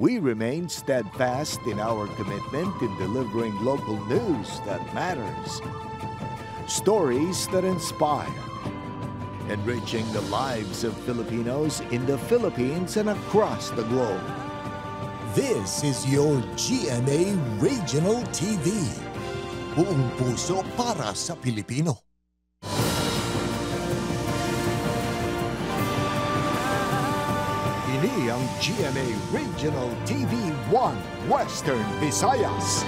We remain steadfast in our commitment in delivering local news that matters. Stories that inspire. Enriching the lives of Filipinos in the Philippines and across the globe. This is your GMA Regional TV. Buong puso para sa Pilipino. Ini ang GMA Regional TV 1 Western Visayas.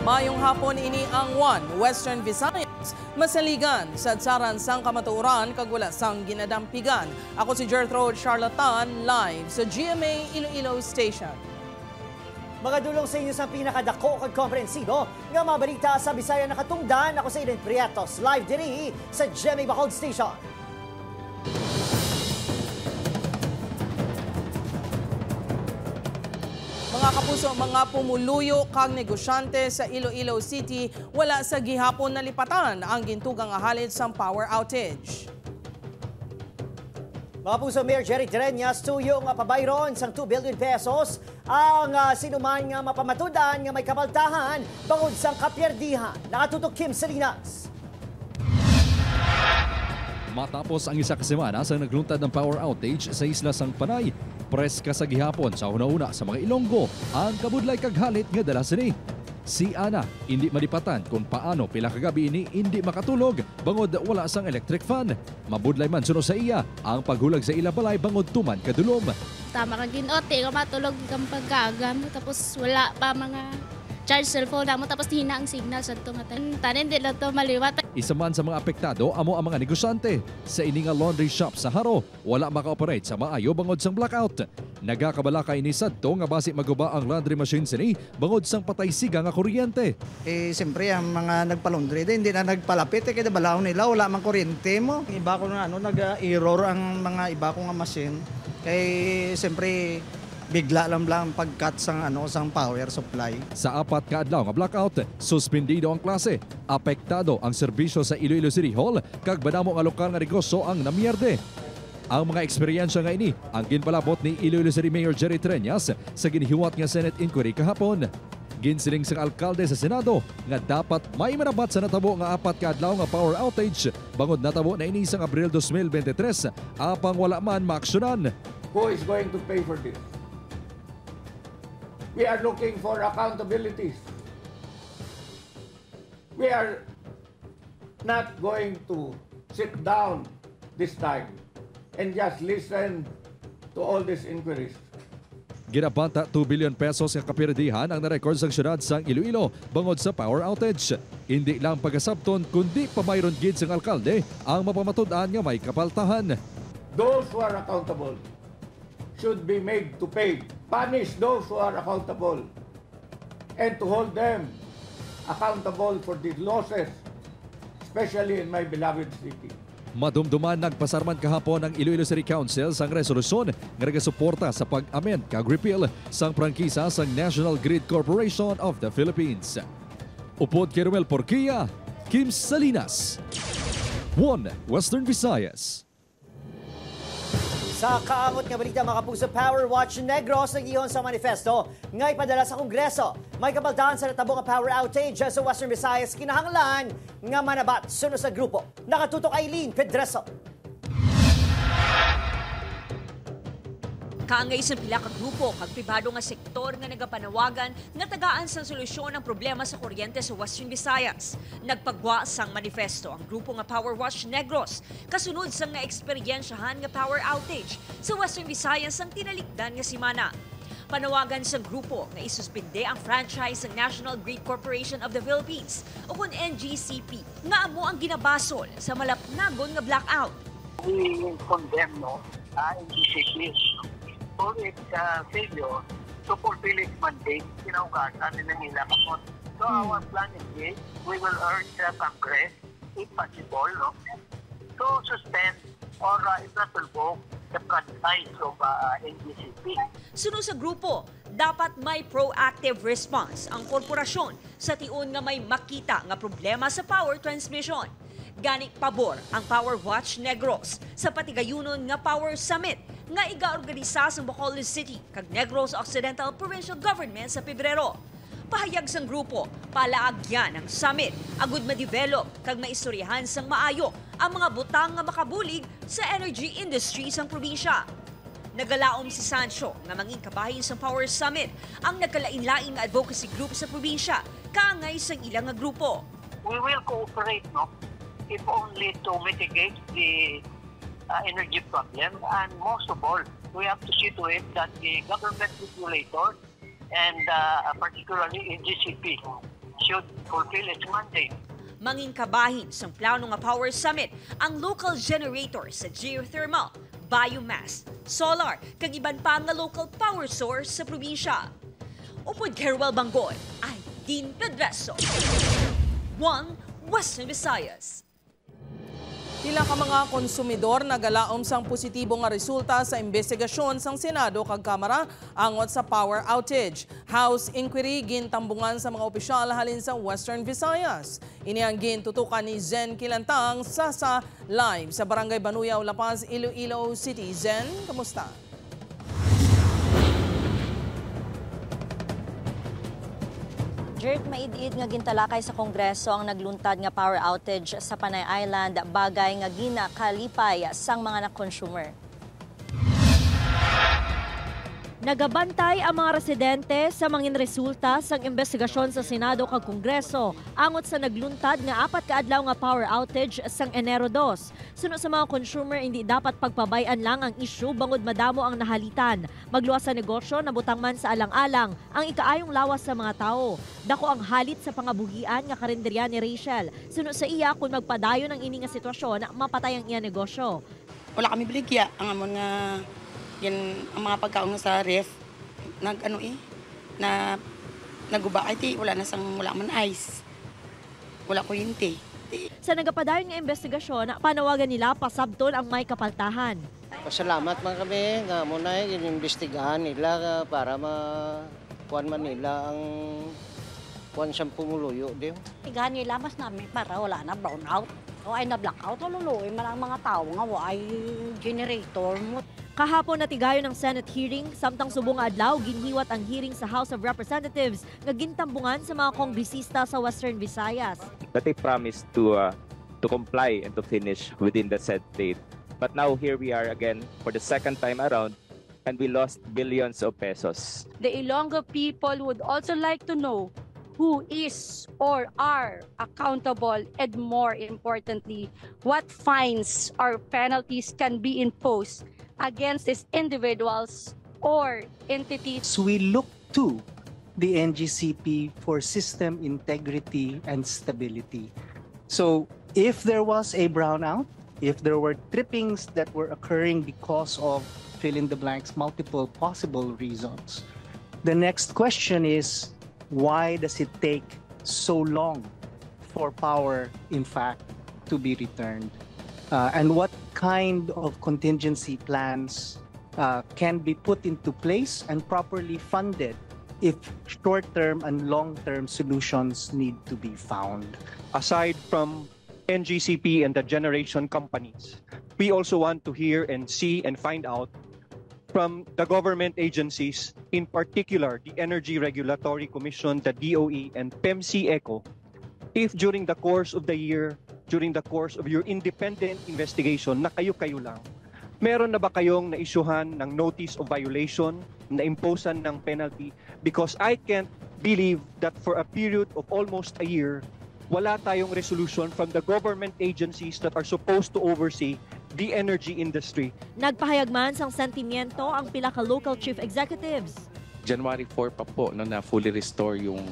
Mayong hapon ini ang 1 Western Visayas. Masaligan sa adsaran sang kamatuoran kag wala sang ginadampigan. Ako si Gertrude Charlatan, live sa GMA Iloilo Station. Mga dulong sa inyo sa pinakadako kag komprehensibo nga mga balita sa Bisaya nakatungdan. Ako sa Eden Prietos, live diri sa GMA Bacolod Station. Mga kapuso, mga pumuluyo kang negosyante sa Iloilo City wala sa gihapon nalipatan ang gintugang ahalit sa power outage. Mga puso, Mayor Jerry Treñas tuyo nga pabayron sang 2 billion pesos ang sinuman nga mapamatudan nga may kabaltahan bangod sang kapierdihan. Nakatutok Kim Salinas. Matapos ang isa ka semana sa nagluntad ng power outage sa isla sang Panay, preska sa gihapon sa una-una sa mga Ilonggo ang kabudlay kag halit nga dala sini. Si Ana hindi malipatan kung paano pila kagabi ini hindi makatulog bangod wala sang electric fan. Mabudlay man suno sa iya ang paghulag sa ila balay bangod tuman kadulom. Tama ka ginote ka matulog kang pagkagam tapos wala pa mga charge cellphone mo tapos hina ang signal sa tumatan. Tanin din lang to maliwat. Isa man sa mga apektado amo ang mga negosyante. Sa ini nga laundry shop sa Haro wala maka-operate sa maayo bangod sang blackout. Nagakabalaka ini sadto nga basi maguba ang laundry machine sini bangod sang patay siga nga kuryente. Siyempre ang mga nagpa-laundry din hindi na nagpalapit kaya balaw nila wala mang kuryente mo. Iba ko na nag-error ang mga iba ko nga machine. Kay siyempre bigla lang pag-cut sang power supply. Sa 4 ka adlaw nga blackout, suspendido ang klase. Apektado ang serbisyo sa Iloilo City Hall kag badamo nga lokal nga negosyo ang namierde. Ang mga eksperyensya nga ini ang ginpalabot ni Iloilo City Mayor Jerry Treñas sa ginihiwat nga Senate inquiry kahapon. Ginsiling sang alkalde sa Senado nga dapat may manabat sa natabo nga 4 ka adlaw nga power outage bangod natabo na ini sang Abril 2023 apang wala man maaksyonan. Who is going to pay for this? We are looking for accountabilities. We are not going to sit down this time and just listen to all these inquiries. Ginabanta 2 billion pesos nga kapirdihan ang narecord sa syudad sang Iloilo bangod sa power outage. Hindi lang pagkasabton kundi pamayron gid sang alkalde ang mapamatud-an nga may kapaltahan. Those who are accountable should be made to pay. Punish those who are accountable and to hold them accountable for the losses, especially in my beloved city. Madumduman nagpasarman kahapon ang Iloilo City Council sang resolusyon nga nagasuporta sa pag-amend kag repeal sang prangkisa sang National Grid Corporation of the Philippines. Upod kay Romel Porquilla, Kim Salinas, 1 Western Visayas. Sa kaangot nga balita mga kapuso, Power Watch Negros nag-ihon sa manifesto nga ipadala sa Kongreso. May kabaldahan sa natabo nga power outage sa Western Visayas kinahanglan nga manabat suno sa grupo. Nakatutok Aileen Pedreso. Kaangay sa pila ka grupo kag pribado nga sektor nga nagapanawagan nga tagaan sa solusyon ng problema sa kuryente sa Western Visayas. Nagpagwa sang manifesto ang grupo nga Power Watch Negros kasunod sang naeksperyensyahan nga power outage sa Western Visayas ang tinalikdan nga simana. Panawagan sa grupo nga isuspinde ang franchise ng National Grid Corporation of the Philippines o kung NGCP nga amo ang ginabasol sa malapnagon nga blackout. We condemn NGCP for its failure to fulfill its mandate, kinaugasan nila kapon. So our plan is this, we will urge the Congress, if possible, to suspend or if not revoke the franchise of NGCP. Sunod sa grupo, dapat may proactive response ang korporasyon sa tiun nga may makita nga problema sa power transmission. Gani pabor ang Power Watch Negros sa patigayunon nga Power Summit nga igaorganisa sa Bacolod City kag Negros Occidental Provincial Government sa Pebrero. Pahayag sang grupo, palaagyan ang summit agud ma-develop kag maistoryahan sang maayo ang mga butang nga makabulig sa energy industry sang probinsya. Nagalaom si Sancho nga manging kabahin sa Power Summit ang nagkalain-laing nga advocacy group sa probinsya kaangay sang ilang nga grupo. We will cooperate, no? If only to mitigate the energy problem, and most of all, we have to see to it that the government regulator and particularly NGCP should fulfill its mandate. Manging kabahin sa plano nga Power Summit ang local generator sa geothermal, biomass, solar, kag iban pa nga local power source sa probinsya. Upod Kerwel Bangoy, ay Dean Pedreso. 1 Western Visayas. Pila ka mga konsumidor nagalaom sang positibo nga resulta sa investigasyon sang Senado kag Kamara angot sa power outage. House inquiry gintambungan sa mga opisyal halin sa Western Visayas. Ini ang gintutukan ni Zen Kilantang sa live sa Barangay Banuyaw, La Paz, Iloilo City. Zen, kamusta? Jerk, maid-id nga gintalakay sa Kongreso ang nagluntad nga power outage sa Panay Island, bagay nga ginakalipay sang mga na-consumer. Nagabantay ang mga residente sa mangin resulta sang investigasyon sa Senado kag Kongreso angot sa nagluntad nga 4 ka adlaw nga power outage sang Enero 2. Suno sa mga consumer, hindi dapat pagpabayan lang ang issue bangod madamo ang nahalitan. Magluwas sa negosyo, nabutang man sa alang-alang ang ikaayong lawas sa mga tao. Dako ang halit sa pangabuhian nga karinderya ni Rachel. Suno sa iya, kung magpadayon ang ini nga sitwasyon, mapatay ang iya negosyo. Wala kami biligya ang amon nga yan ang mga pagkaon sa ref naguba ay wala man ice. Wala kuryente. Sa nagapadayon nga investigasyon, panawagan nila pasabton ang may kapaltahan. Pasalamat man kami nga muna inimbestigahan nila para makuan man nila ang kuan siyang pumuluyo din. Tigahan nila mas namin para wala na brownout. O ay na blackout, lululoy man ang mga tao nga ay generator mo. Kahapon natigayon ng Senate hearing, samtang subong adlaw ginhiwat ang hearing sa House of Representatives nga gintambungan sa mga kongresista sa Western Visayas. That they promised to comply and to finish within the set date. But now here we are again for the second time around and we lost billions of pesos. The Ilonggo people would also like to know who is or are accountable, and more importantly, what fines or penalties can be imposed against these individuals or entities. We look to the NGCP for system integrity and stability. So if there was a brownout, if there were trippings that were occurring because of fill in the blanks, multiple possible reasons, the next question is, why does it take so long for power, in fact, to be returned? And what kind of contingency plans can be put into place and properly funded if short-term and long-term solutions need to be found? Aside from NGCP and the generation companies, we also want to hear and see and find out from the government agencies, in particular the Energy Regulatory Commission, the DOE, and PEMC-ECO, if during the course of the year, during the course of your independent investigation, na kayo-kayo lang, meron na ba kayong na-issuehan ng notice of violation, na-imposan ng penalty? Because I can't believe that for a period of almost a year, wala tayong resolution from the government agencies that are supposed to oversee the energy industry. Nagpahayag man sang sentimiento ang pila ka local chief executives. January 4 pa po na fully restore yung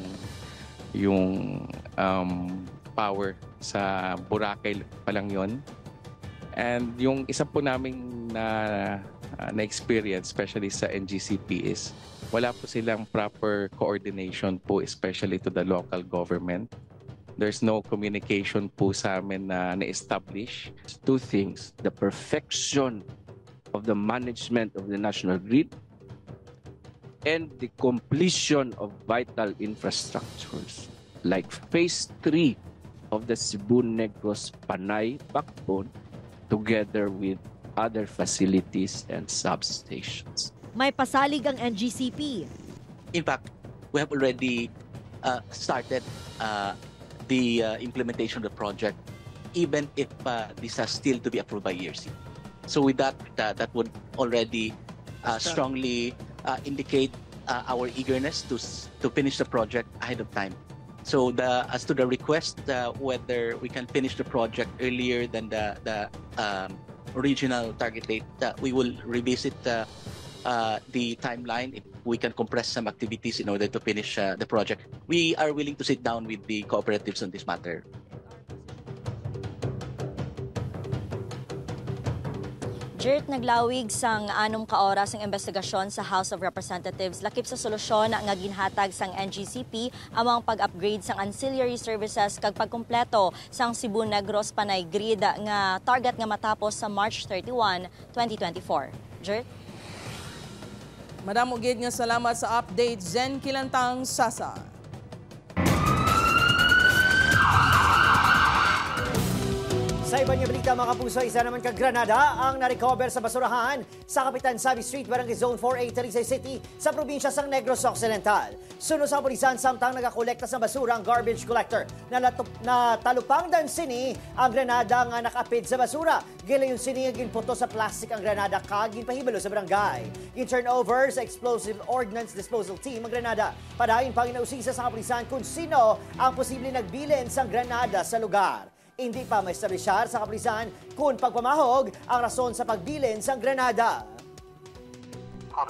power sa Boracay pa lang yon. And yung isa po naming na-experience, especially sa NGCP, is wala po silang proper coordination po, especially to the local government. There's no communication po sa amin na na-establish. Two things: the perfection of the management of the national grid and the completion of vital infrastructures like phase 3 of the Cebu-Negros Panay backbone together with other facilities and substations. May pasalig ang NGCP. In fact, we have already started the implementation of the project, even if this has still to be approved by ERC. So with that, that would already strongly indicate our eagerness to finish the project ahead of time. So as to the request whether we can finish the project earlier than the original target date, we will revisit the timeline if we can compress some activities in order to finish the project. We are willing to sit down with the cooperatives on this matter. Jert, naglawig sang 6 ka oras ang investigasyon sa House of Representatives lakip sa solusyon nga ginhatag sang NGCP among pag-upgrade sang ancillary services kag pagkumpleto sang Cebu-Negros Panay Grid nga target nga matapos sa March 31, 2024. Jert? Madam Ugid nga salamat sa update. Zen Kilantang, Sasa. Sa iba niya balita mga kapuso, isa naman kag Granada ang narecover sa basurahan sa Kapitan Savi Street, Barangay Zone 4A, Talisay City sa probinsya sang Negros Occidental. Sunod sa pulisan, samtang nagakolekta sa basura ang garbage collector na talupang dan sini ang Granada nga nakapid sa basura. Gilayon sini nga ginputo sa plastic ang Granada kag ginpahibalo sa barangay. In-turn over sa Explosive Ordnance Disposal Team ang Granada. Padayon pang inausisa sa kapulisan kung sino ang posible nagbilin sang Granada sa lugar. Hindi pa maestablisyar sa kapulisan kung pagpamahog ang rason sa pagbilin sa Granada.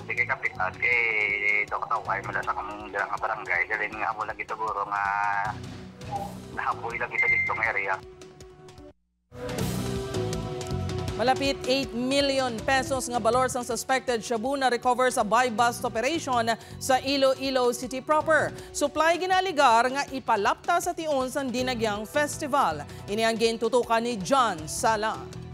Sige kapitan, kay Dr. Way mula sa kamong bilang nga barangay. Dali nga mo lagi siguro nga nahapoy lagi sa ditong area. Malapit 8 million pesos nga balor sang suspected shabu na recover sa buy-bust operation sa Iloilo City proper. Supply ginaligar nga ipalapta sa tion sa Dinagyang Festival. Ini ang gintutukan ni John Sala.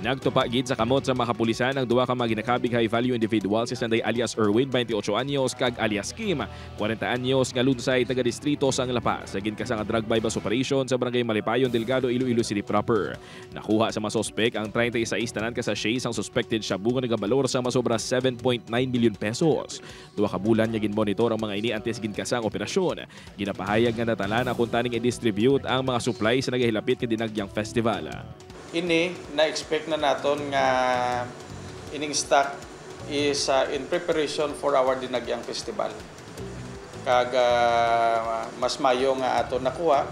Nagtupa gid sa kamot sa mga kapulisan ang duwa ka mga ginakabig high-value individual si Sanday alias Erwin, 28 anyos, kag alias Kim, 40 anyos, nga lunsay taga-distrito sang Lapas. Sagin ka sa drug buy-bust operation sa Barangay Malipayon, Delgado, Iloilo City proper. Nakuha sa mga sospek ang 36 tanan ka sa shays ang suspected shabu nga nagabalor sa masobra 7.9 million pesos. Duwa ka bulan niya ginmonitor ang mga ini antes ginkasa ang operasyon. Ginapahayag nga natalan ang kuntaning i-distribute ang mga supply sa nagahilapit nga Dinagyang Festival. Ini na-expect na naton nga ining stock is in preparation for our Dinagyang Festival. Kag mas mayo nga ato nakuha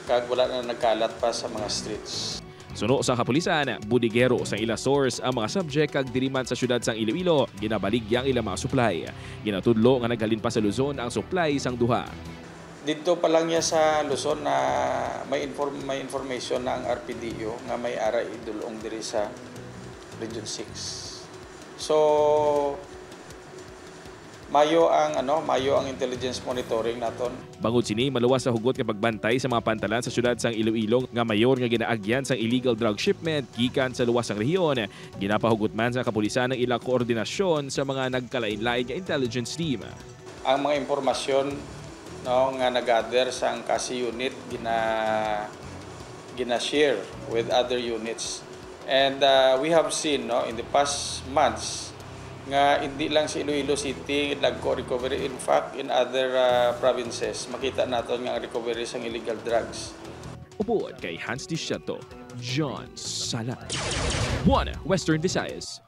kag wala na nagkalat pa sa mga streets. Suno sa kapulisan, budigero sa ila source ang mga subject kag diriman sa syudad sang Iloilo, ginabaligya ang ila mga supply. Ginatudlo nga naghalin pa sa Luzon ang supply sang duha. Dito pa lang niya sa Luzon na may information na ang RPDO nga may ara idulong diri sa Region 6. So mayo ang intelligence monitoring naton. Bangod sini maluwas sa hugot nga pagbantay sa mga pantalan sa syudad sang Iloilo nga mayor nga ginaagyan sang illegal drug shipment gikan sa luwas sang rehiyon. Ginapahugot man sa kapulisan ang ilang koordinasyon sa mga nagkalain-lain nga intelligence team. Ang mga impormasyon nga nag-gather sa kasi unit gina-share with other units. And we have seen in the past months nga hindi lang sa Iloilo City nagko-recovery. In fact, in other provinces, makita natin nga ang recovery sa illegal drugs. Upod kay Hans Disciato, John Sala. 1 Western Visayas.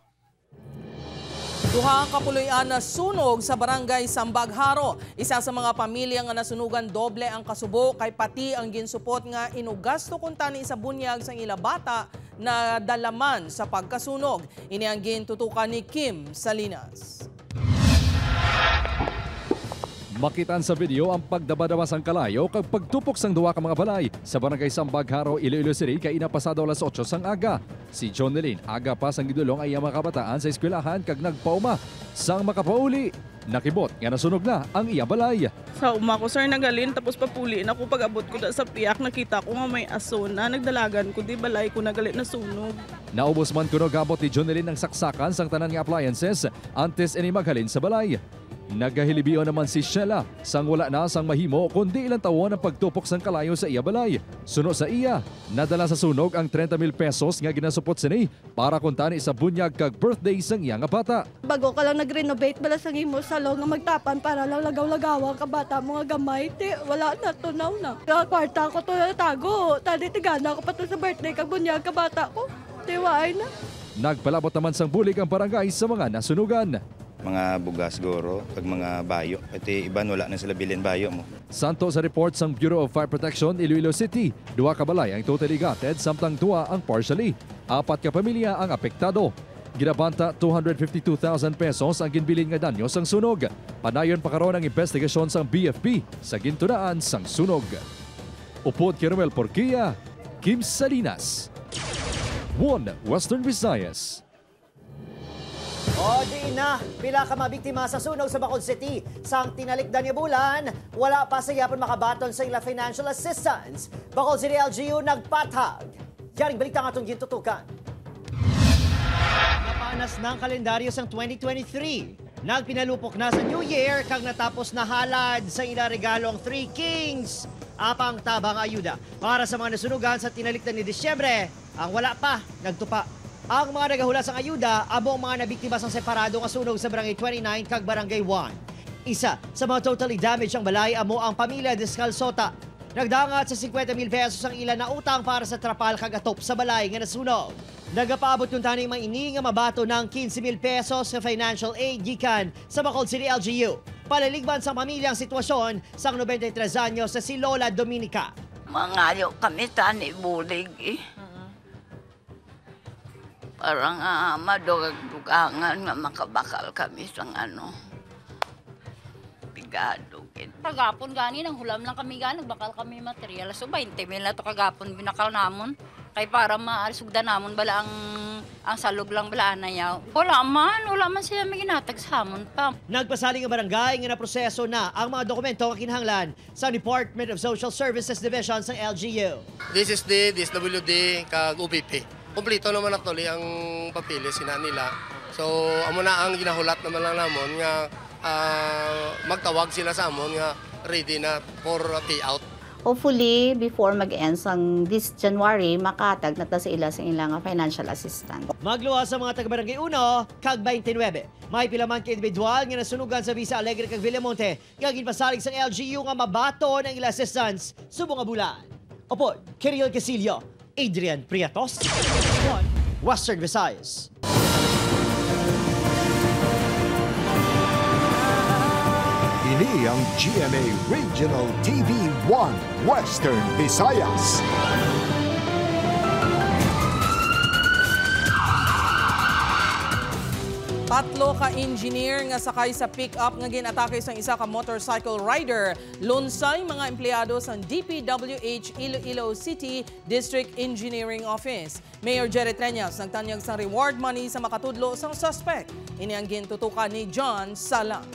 Duha ka puloy-an na sunog sa barangay Sambagharo. Isa sa mga pamilya nga nasunugan doble ang kasubo kay pati ang ginsupot nga inugasto kuntani sa bunyag sang ila bata na dalaman sa pagkasunog. Ini ang gintutukan ni Kim Salinas. Makitaan sa video ang pagdabadawas ang kalayo kag pagtupok sang duwa ka mga balay sa barangay Sambagharo, Iloilo City kay inapasado alas 8 sang aga. Si John Nelin, aga pa sang gidulong ay mga kabataan sa eskwelahan kag nagpauma sang makapauli. Nakibot nga nasunog na ang iya balay. Sa uma ko sir nagalin tapos papuliin ako pag abot ko sa piyak nakita ko nga may aso na nagdalagan ko di balay ko nagalit na sunog. Naubos man kuno gabot ni John Nelin ng saksakan sang tanan nga appliances antes ini maghalin sa balay. Nagahilibio naman si Sheila sang wala na sang mahimo kundi ilang tawon ang pagtupok sang kalayo sa iya balay. Suno sa iya, nadala sa sunog ang 30,000 pesos nga ginasupot sini para kuntani sa bunyag kag birthday sang iya nga bata. Bago ka lang nag-renovate bala sang imo salon nga magtapan para lang lagaw-lagawa ka bata mo nga gamay, wala na, tunaw na. Kwarta ko to tago, tadi tigana ko pa to sa birthday kag bunyag ka bata ko. Tiwaay na. Nagpalabot naman sang bulig ang barangay sa mga nasunugan. Mga bugas goro, kag mga bayo. Iti iban wala na sila bilin bayo mo. Santo sa report sang Bureau of Fire Protection Iloilo City, 2 ka balay ang totally gutted samtang 2 ang partially. 4 ka pamilya ang apektado. Ginabanta 252,000 pesos ang ginbilin nga danyo sang sunog. Panayon pa karon ang investigasyon sang BFP sa gintunaan sang sunog. Upod kay Romel Porquia, Kim Salinas. 1 Western Visayas. O di na, pila ka mabiktima sa sunog sa Bacolod City. Sang tinalikdan niya bulan, wala pa sa yapon makabaton sa ila financial assistance. Bacolod City LGU nagpatag. Yaring balita nga itong gintutukan. Napanas ng kalendaryo sang 2023. Nagpinalupok na sa New Year kag natapos na halad sa ila regalo ang 3 Kings. Apang tabang ayuda para sa mga nasunugan sa tinalikdan ni Disyembre. Ang wala pa, nagtupa. Ang mga nagahula sang ayuda, amo ang mga nabiktima sang separado nga sunog sa Barangay 29 kag Barangay 1. Isa sa mga totally damaged ang balay, amo ang pamilya Descalzota. Nagdangat sa 50,000 pesos ang ilan na utang para sa trapal kag atop sa balay nga nasunog. Nagapaabot yung taning mga ini nga mabato ng 15,000 pesos sa financial aid gikan sa Bacolod City LGU. Palaligban sa pamilyang sitwasyon sang 93 anyos sa si Lola Dominica. Mangayo kami tani bulig eh. Parang madugag-dugangan nga makabakal kami sa pigado. Kagapon gani, nang hulam lang kami gani, nagbakal kami material. So 20,000 na to kagapon binakal namon. Kay para maarsugda namon bala ang salog lang bala na yaw. Wala man siya may ginatag sa hamon pa. Nagpasaling ang barangay nga naproseso na ang mga dokumento nga kinahanglan sa Department of Social Services Division sa LGU. This is the DSWD kag UPP. Kumplito naman actually ang papilis sina nila. So amo na ang ginahulat naman lang namon nga magtawag sila sa amon nga ready na for payout. Hopefully, before mag-end sang this January, makatag na ta sa ila sa ilang financial assistance. Magluwa sa mga taga-barangay 1, kag 29. May pilaman ka individual nga nasunugan sa Visa Alegre kag Villamonte. Gagin pasalig sang LGU nga mabato ng ila assistance subong nga bulan. Opo, Kirill Casillo, Adrian Prietos, 1 Western Visayas. Ini ang GMA Regional TV 1 Western Visayas. Tatlo ka engineer nga sakay sa pick-up nga ginatake sa isa ka motorcycle rider. Lunsay mga empleyado sa DPWH Iloilo City District Engineering Office. Mayor Jerry Treñas nagtanyag sa reward money sa makatudlo sang suspect. Ini ang gintutukan ni John Salang.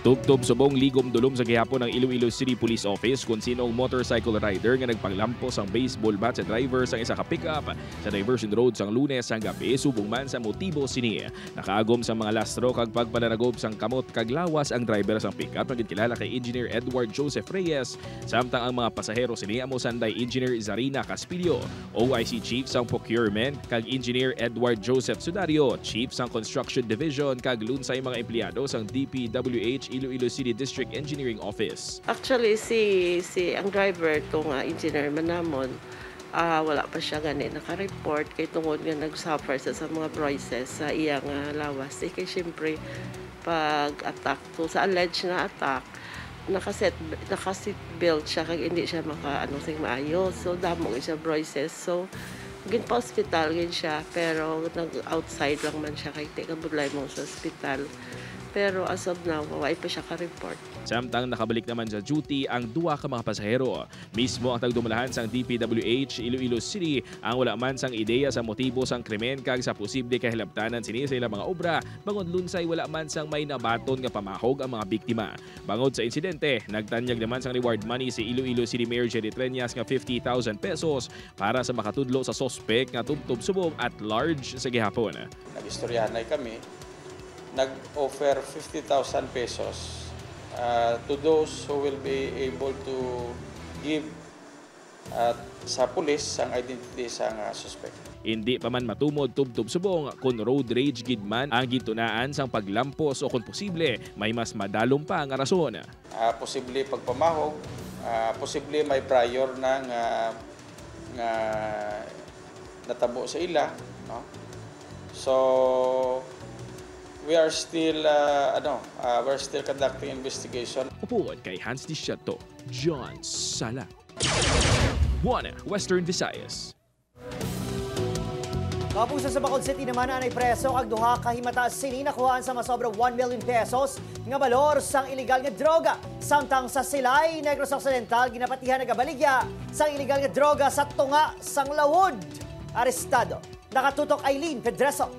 Tubtob subong ligom dulom sa gihapon ng Iloilo City Police Office kung sino ang motorcycle rider nga nagpanglampos ang baseball bat sa driver sa isa ka pickup sa Diversion Road sang Lunes ang gabi subong man sa motibo sini. Nakaagom sa mga lastro kag pagpananagob sang kamot kag lawas ang driver sang pickup nga kilala kay Engineer Edward Joseph Reyes samtang ang mga pasahero sini amo sanday Engineer Zarina Caspilio, OIC Chief sang Procurement kag Engineer Edward Joseph Sudario, Chief sang Construction Division kag lunsay mga empleyado sang DPWH Iloilo City District Engineering Office. Actually, si ang driver itong engineer manamon, wala pa siya ganit naka-report kay tungod nga nag-suffer sa mga bruises sa iyang lawas. Kay siyempre, pag-attack to sa alleged na attack, naka-seat belt siya kag hindi siya sing maayos. So, damo siya bruises. So, gin-pa-hospital siya, pero nag-outside lang man siya kay tikabudlay mo sa hospital. Pero as of now, wala pa siya ka-report. Samtang nakabalik naman sa duty ang duwa ka mga pasahero. Mismo ang tagdumalahan sang DPWH Iloilo City ang wala man sang ideya sa motibo sang krimen kag sa posible kahilabtanan sini sa ilang mga obra. Bangod lunsay wala man sang may nabaton nga pamahog ang mga biktima. Bangod sa insidente, nagtanyag naman sang reward money si Iloilo City Mayor Jerry Treñas nga 50,000 pesos para sa makatudlo sa sospek nga tubtob subong at large sa gihapon. Nag-istoryanay kami nag-offer 50,000 pesos to those who will be able to give sa pulis ang identity sa suspect. Hindi pa man matumod tubtob subong kung road rage gid man ang gitunaan sang paglampos o kung posible may mas madalom pa nga rason. Posible pagpamahog, posible may prior na nga natabo sa ila, no? So we are still we're still conducting investigation. Upuan kay Hans Dishato, John Sala. Buana, Western Visayas. Kapuso sa Bacolod City naman na preso ang duha ka himataas sini nakuhaan sa masobra 1 million pesos nga balor sang illegal nga droga. Samtang sa Silay, Negros Occidental, ginapatihan na gabaligya sang illegal nga droga sa tunga sang Lawod. Arestado. Nakatutok Aileen Pedreso.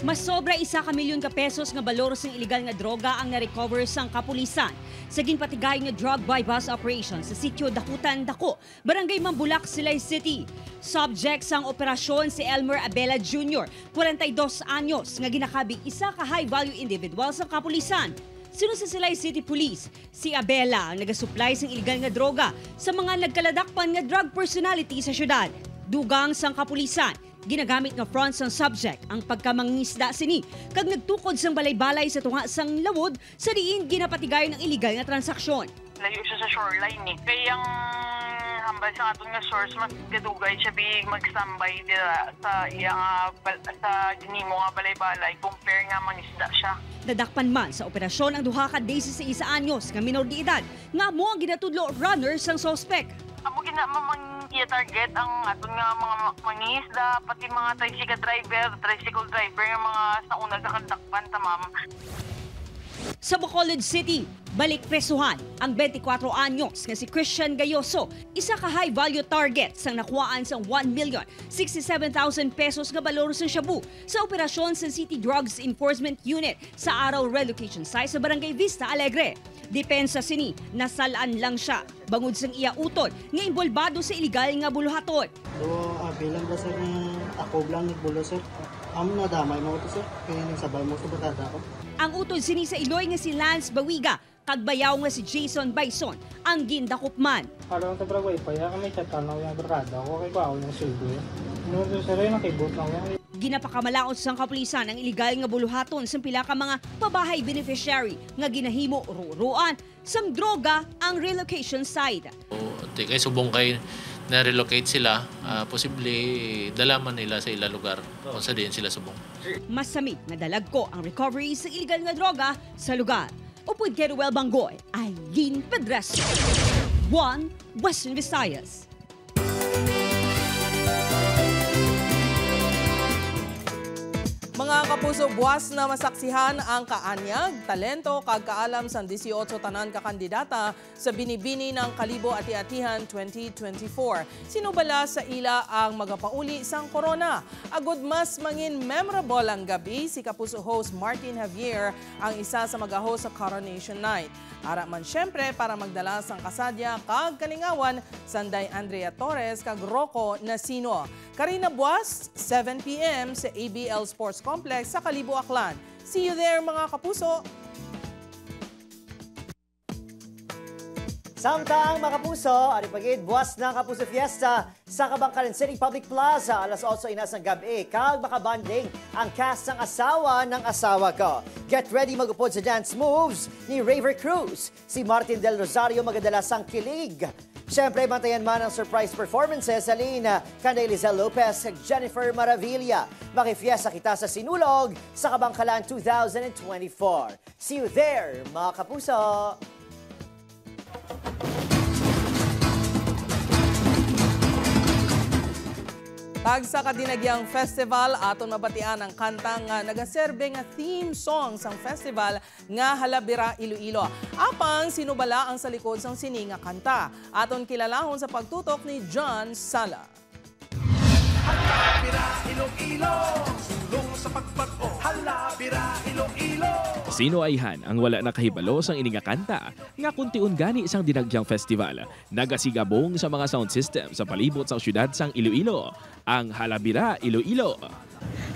Mas sobra 1 milyon ka pesos nga balor sang illegal nga droga ang na-recover sang kapulisan sa ginpatigay nga drug buy-bust operation sa sitio Dakutan Dako, Barangay Mambulak, Silay City. Subject sang operasyon si Elmer Abela Jr., 42 anyos, nga ginakabig isa ka high-value individual sa kapulisan. Sino sa Silay City Police, si Abela ang nagasupply sang illegal nga droga sa mga nagkaladakpan nga drug personality sa syudad. Dugang sang kapulisan, ginagamit nga front sang subject ang pagkamangingisda sini kag nagtukod sang balay-balay sa tunga sang Lawod sa diin ginapatigay ng illegal nga transaksyon. Layo siya sa shoreline eh. Kaya ang hambal sa aton nga source mas gadugay siya big mag-standby dira sa sa dinimo nga balay-balay compare nga mangisda siya. Dadakpan man sa operasyon ang duha ka 16 anyos nga minor de edad nga amo ang ginatudlo runner sang suspect. Amo ginamamang i-target ang aton nga mga mangingisda pati mga tricycle driver nga mga sa una sa kandakpan ta ma'am. Sa Bacolod City, balik presuhan ang 24 anyos nga si Christian Gayoso, isa ka high-value target sang nakuhaan sang 1,067,000 pesos nga balor sa shabu sa operasyon sa City Drugs Enforcement Unit sa Araw Relocation Site sa Barangay Vista Alegre. Depensa sini, nasalaan lang siya bangod sang iya utod nga involbado sa iligal nga buluhaton. So, bilang ba sir ako lang nagbulo sir? Na damay mo ito sir, kaya nagsabay mo sa batata ko. Ang utod sini sa Iloy nga si Lance Bawiga, kagbayaw nga si Jason Bison, ang gindakupman. Parang tabragway pa, kami tatanaw yung barkada ko, kay Bao yung sildo. Nung sir ay nakibot lang yan. Ginapakamalaot sang kapulisan ang iligal nga buluhaton sa pila ka mga pabahay beneficiary nga ginahimo ruruan sang droga ang relocation site. Kay subong kay na-relocate sila, posible dalaman nila sa ila lugar kung sa din sila subong. Masamit na dalag ko ang recovery sa illegal nga droga sa lugar. Upod kay Ruel Bangoy, Aileen Pedreso, 1 Western Visayas. Mga kapuso, buwas na masaksihan ang kaanyag, talento, kagkaalam sa 18 tanan kakandidata sa binibini ng Kalibo Ati-Atihan 2024. Sinubala sa ila ang magapauli sang corona. Agud mas mangin memorable ang gabi, si kapuso host Martin Javier ang isa sa mag-host sa Coronation Night. Ara man syempre para magdala sang kasadya kag kalingawan sanday Andrea Torres kag Rocco Nasino. Karina buwas, 7 p.m. sa ABL Sports Complex sa Kalibo, Aklan. See you there mga kapuso! Samtang mga kapuso, aripagid buwas ng Kapuso Fiesta sa Kabangkalan City Public Plaza alas 8 inas ng gabi kag makabanding ang cast ng Asawa ng Asawa Ko. Get ready magupod sa dance moves ni Raver Cruz. Si Martin Del Rosario magadala sang kilig. Siyempre, bantayan man ang surprise performances sa Lina, Canday Lizelle Lopez, Jennifer Maravilla. Makifiesta kita sa Sinulog sa Kabangkalan 2024. See you there, mga kapuso! Tag sa Kadinagyang Festival, aton mabatian ang kantang nagaserbe nga theme song sang festival nga Halabira Iloilo. Apang sinubala ang sa likod sang sini nga kanta. Aton kilalahon sa pagtutok ni John Sala. Sino ayhan ang wala nakahibalo sang ininga kanta nga kuntiun gani isang dinagyang festival nagasigabong sa mga sound system sa palibot sa syudad sang Iloilo, ang Halabira Iloilo.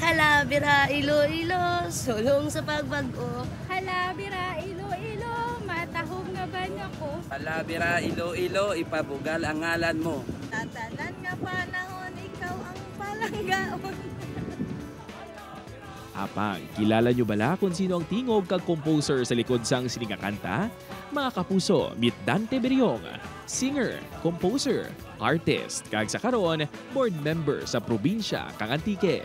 Halabira Iloilo, sulong sa pagbago. Halabira Iloilo, matahog nga banyo ko. Halabira Iloilo, ipabugal ang ngalan mo. Tatanan nga panahon, ikaw ang palanggaon. Apang, kilala nyo bala kung sino ang tingog kag composer sa likod sang siningakanta? Mga kapuso, meet Dante Beriong, singer, composer, artist, kag sa karon, board member sa probinsya kang Antique.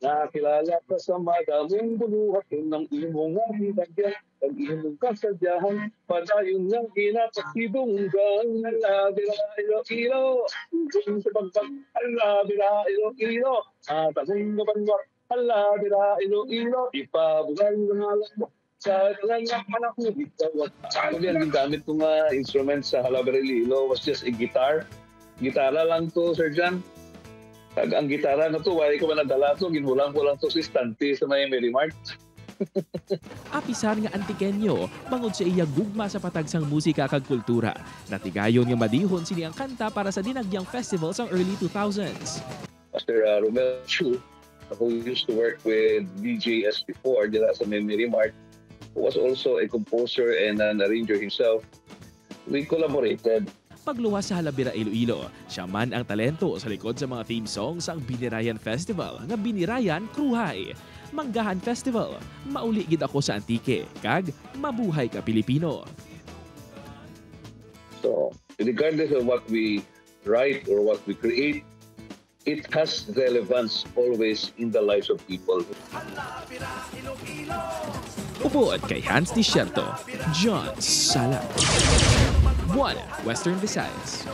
Nakilala ka sa madaming buluhat ng imong nga hinagyan, ang imong kasadyahan, padayon ng inapasidunggan. Halabira Iloilo, sa pagbag, halabira Iloilo, at ang nabanwak. Halabira Iloilo, ipabugal ng ngalan mo. Sa kanyang anak mo, itawag. Actually, ang gamit kong instrument sa Halabira Iloilo was just a guitar. Gitara lang to, Sir John. Ang gitara na to, wala ko ba nadala to, ginulang ko lang to si Stante sa may Mary Mart. Apisar nga Antiqueño, bangod sa iya gugma sa patagsang musika kag kultura. Natigayon nga madihon sini ang kanta para sa dinagyang festivals ang early 2000s. Master Romel Chu, who used to work with DJS before, dila sa Mary Mart, who was also a composer and an arranger himself. We collaborated. Pagluwas sa Halabira Iloilo, siya man ang talento sa likod sa mga theme songs sa Binirayan Festival nga Binirayan Kruhay, Manggahan Festival, Mauli gid ako sa Antique, kag Mabuhay ka Pilipino. So, regardless of what we write or what we create, it has relevance always in the lives of people. Upood kay Hans Desierto, John Sala. 1 Western Visayas.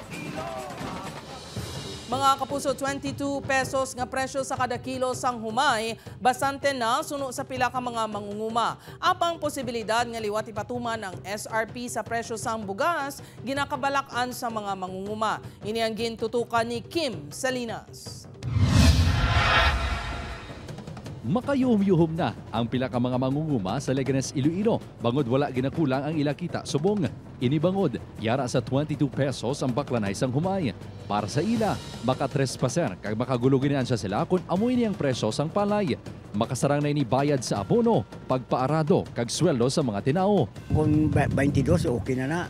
Mga kapuso, 22 pesos nga presyo sa kada kilo sang humay, bastante na suno sa pila ka mga mangunguma. Apang posibilidad nga liwat ipatuman ang SRP sa presyo sang bugas, ginakabalakan sa mga mangunguma. Ini ang gintutukan ni Kim Salinas. Makayuhum-yuhum na ang pila ka mga mangunguma sa Leganes, Iloilo. Bangod wala ginakulang ang ila kita subong. Inibangod, yara sa 22 pesos ang baklanay sang humay. Para sa ila, makatrespaser kag makagulugin niyan sila kung amoy niyang presyo sang palay. Makasarang na inibayad sa abono, pagpaarado kag sweldo sa mga tinao. Kung 22, okay na.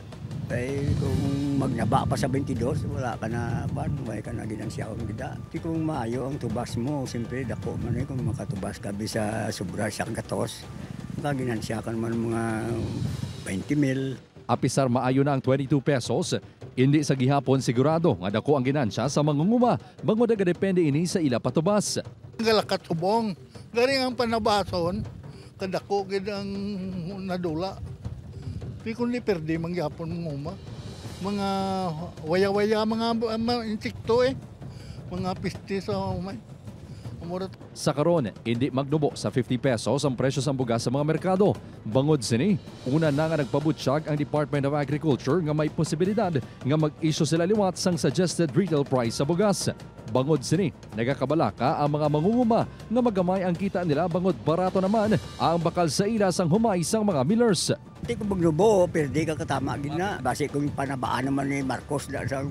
Eh, kung magnaba pa sa 22, wala ka na, may ka na ginansya kong gida. Kung maayo ang tubas mo, siyempre dako man kung makatubas ka bisa sobra sa gatos, ginansya ka naman mga 20 mil. Apisar maayo na ang 22 pesos, hindi sa gihapon sigurado nga dako ang ginansya sa mangunguma, bangod aga depende ini sa ila patubas. Galakat subong, garing ang panabason, kadako gid ang nadula. Di kundi perdi mangyapon mong mga waya-waya, mga insekto mga piste sa umay. Sa karon, hindi magnubo sa 50 pesos ang presyo sa bugas sa mga merkado. Bangod sini, una na nga nagpabutsyag ang Department of Agriculture nga may posibilidad nga mag-issue sila liwat sang suggested retail price sa bugas. Bangod sini, nagakabalaka ang mga mangunguma nga magamay ang kita nila bangod barato naman ang bakal sa ila sang humay sang mga millers. Hindi ko magnubo, perdi ka katama gina. Basi kung panabaan naman ni Marcos na sa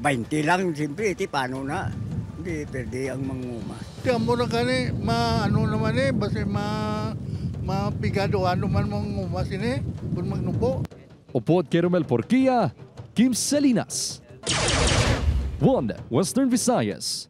20 lang, siyempre, paano na? Hindi, perdi ang mangunguma. Tiyan mo na kani, ano naman basi mapigado ano man mangunguma sini, kung magnubo. Upod kay Romel Porquia, Kim Salinas. 1 Western Visayas.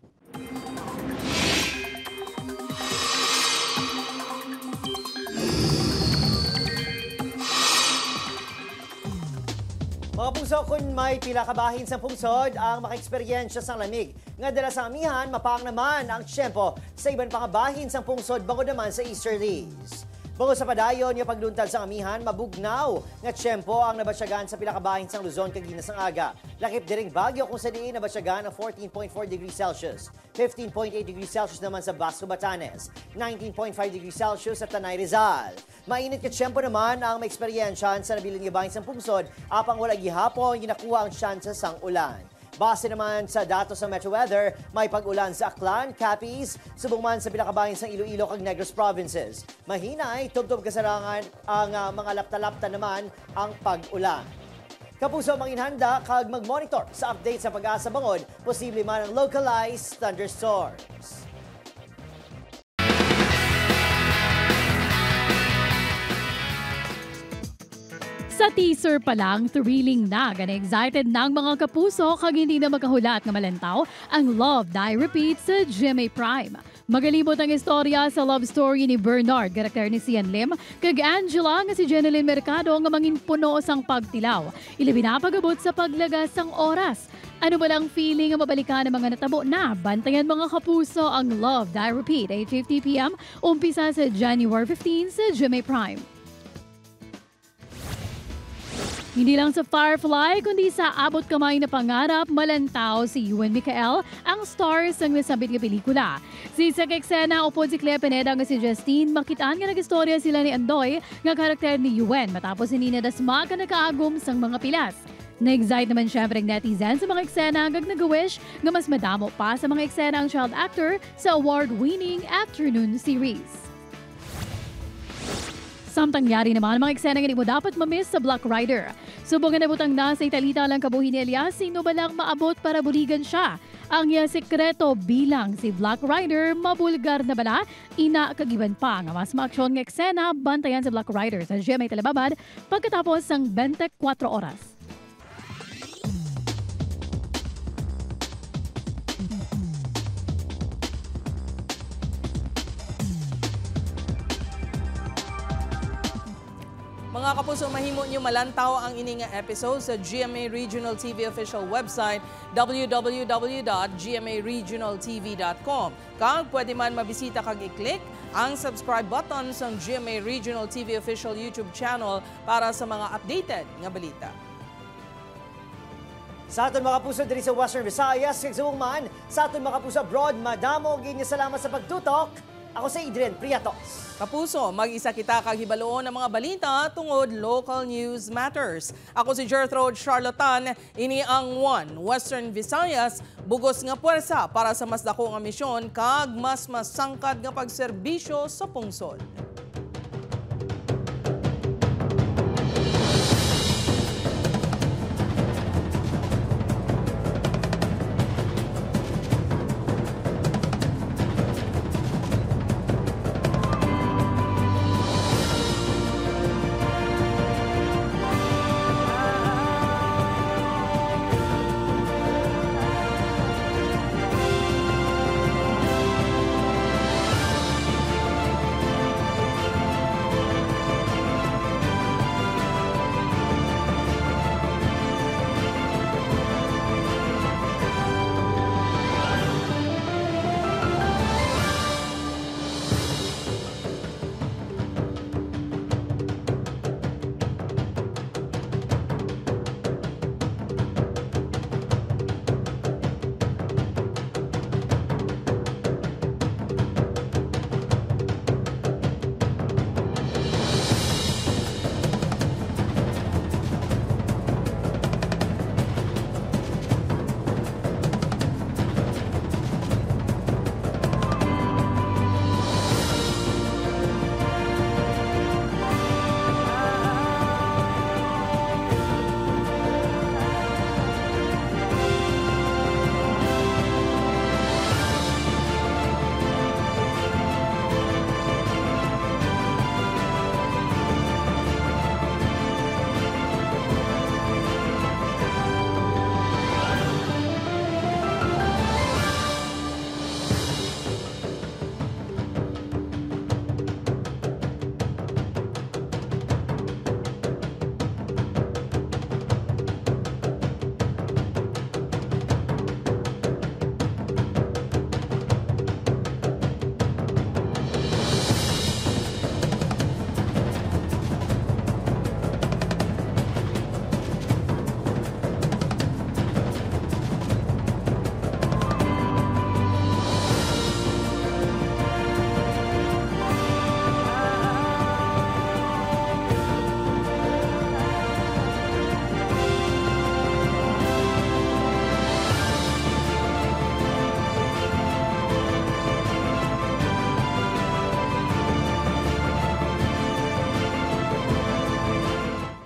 Mga pungso, kung may pila kabahin sa pungsod, ang maka-eksperyensya sa lamig. Nga dala sa amihan, mapaang naman ang tiyempo sa ibang pangabahin sa pungsod, bangod naman sa easterlies. Bangod sa padayon, yung pagluntad sa amihan, mabugnaw nga tiyempo ang nabatsyagan sa pila kabahin sa Luzon kag Ginas ang aga. Lakip diring Baguio kung sa diin nabatsyagan ang 14.4 degrees Celsius, 15.8 degrees Celsius naman sa Basco, Batanes, 19.5 degrees Celsius sa Tanay, Rizal. Mainit ka tiyempo naman ang maeksperiensyahan sa nabilin nga bahin sa pungsod, apang wala gihapon ginakuha ang tsansa sang ulan. Base naman sa datos sa Metro Weather, may pag-ulan sa Aklan, Capiz, subong man sa pinakabayan sa Iloilo kag Negros provinces. Mahinay, tubtob kasarangan ang mga lapta-lapta naman ang pag-ulan. Kapuso, manginhanda kag mag-monitor sa update sa Pag-asa Bangod, posible man ang localized thunderstorms. Sa teaser pa lang, thrilling na, excited ng mga kapuso kag hindi na makahulat nga malantaw ang Love, Die, Repeat sa GMA Prime. Magalibot ang istorya sa love story ni Bernard, karakter ni Sian Lim, kag Angela nga si Jeneline Mercado nga mangin puno sang pagtilaw. Ilabi na pagabot sa paglagas sang oras. Ano ba lang feeling nga mabalikan ng mga natabo na? Bantayan mga kapuso ang Love, Die, Repeat, 8:50 p.m. Umpisa sa January 15 sa GMA Prime. Hindi lang sa Firefly, kundi sa abot kamay na pangarap, malantaw si Ewan Micael, ang star sa nasabit nga pelikula. Si Eksena upod si Clea Pineda nga si Justine, makitaan nga nag-istorya sila ni Andoy nga karakter ni Ewan matapos si Nina Dasma ka nakaagom sang mga pilas. Na-excite naman syempre ang netizen sa mga eksena hanggang nag-wish nga mas madamo pa sa mga eksena ang child actor sa award-winning afternoon series. Samtang yari naman ang mga eksena nga di mo dapat mamiss sa Black Rider. Subong nga nabutang na sa italita lang kabuhi ni Elias, sino ba lang maabot para buligan siya? Ang iya sekreto bilang si Black Rider, mabulgar na bala, ina kagiban pa nga mas maaksyon nga eksena, bantayan sa Black Rider sa GMA Telebabad pagkatapos ng 24 oras. Mga kapuso, mahimo nyo malantaw ang ining episode sa GMA Regional TV official website www.gmaregionaltv.com. Kag pwede man mabisita kag i-click ang subscribe button sa GMA Regional TV official YouTube channel para sa mga updated nga balita. Sa aton mga kapuso diri sa Western Visayas, kag man sa aton mga kapuso abroad, madamo ginya salamat sa pagtutok. Ako si Adrian Priatos. Kapuso, mag-isa kita kag hibaloon ng mga balita tungod local news matters. Ako si Gertrude Charlatan, ini ang One Western Visayas, bugos nga puwersa para sa mas dako nga misyon kag mas masangkad nga pagserbisyo sa pungsod.